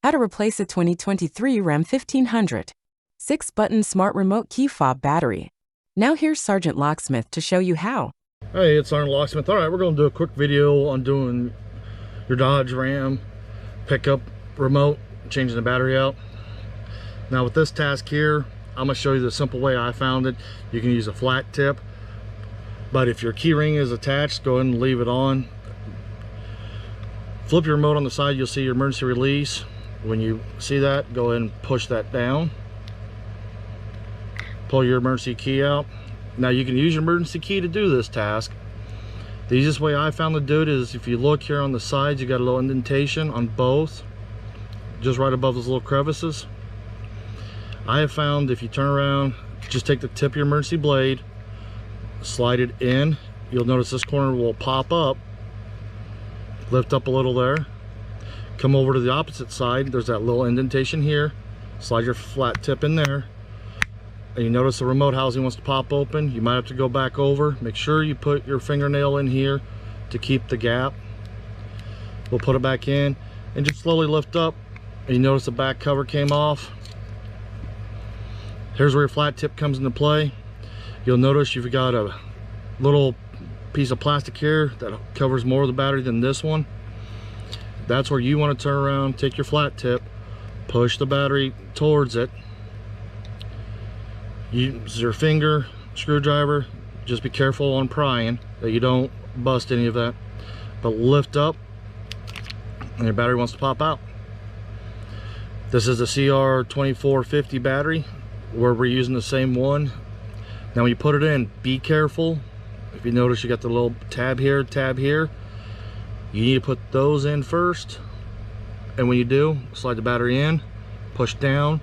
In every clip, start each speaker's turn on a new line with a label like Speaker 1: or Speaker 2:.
Speaker 1: How to replace a 2023 Ram 1500. 6-button smart remote key fob battery. Now here's Sergeant Locksmith to show you how.
Speaker 2: Hey, it's Sergeant Locksmith. Alright, we're going to do a quick video on doing your Dodge Ram pickup remote, changing the battery out. Now with this task here, I'm going to show you the simple way I found it. You can use a flat tip, but if your key ring is attached, go ahead and leave it on. Flip your remote on the side, you'll see your emergency release. When you see that, go ahead and push that down. Pull your emergency key out. Now you can use your emergency key to do this task. The easiest way I found to do it is if you look here on the sides, you got a little indentation on both, just right above those little crevices. I have found if you turn around, just take the tip of your emergency blade, slide it in. You'll notice this corner will pop up. Lift up a little there. Come over to the opposite side. There's that little indentation here. Slide your flat tip in there. And you notice the remote housing wants to pop open. You might have to go back over. Make sure you put your fingernail in here to keep the gap. We'll put it back in and just slowly lift up. And you notice the back cover came off. Here's where your flat tip comes into play. You'll notice you've got a little piece of plastic here that covers more of the battery than this one. That's where you want to turn around, take your flat tip, push the battery towards it. Use your finger, screwdriver. Just be careful on prying that you don't bust any of that. But lift up and your battery wants to pop out. This is a CR2450 battery where we're using the same one. Now when you put it in, be careful. If you notice you got the little tab here, you need to put those in first. And when you do, slide the battery in, push down,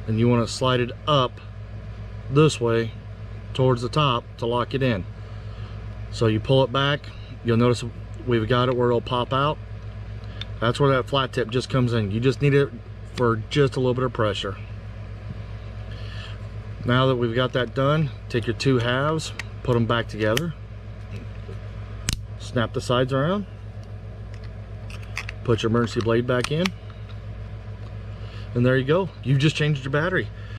Speaker 2: and you want to slide it up this way towards the top to lock it in. So you pull it back, you'll notice we've got it where it'll pop out. That's where that flat tip just comes in. You just need it for just a little bit of pressure. Now that we've got that done, take your two halves, put them back together, snap the sides around, put your emergency blade back in, and there you go. You've just changed your battery.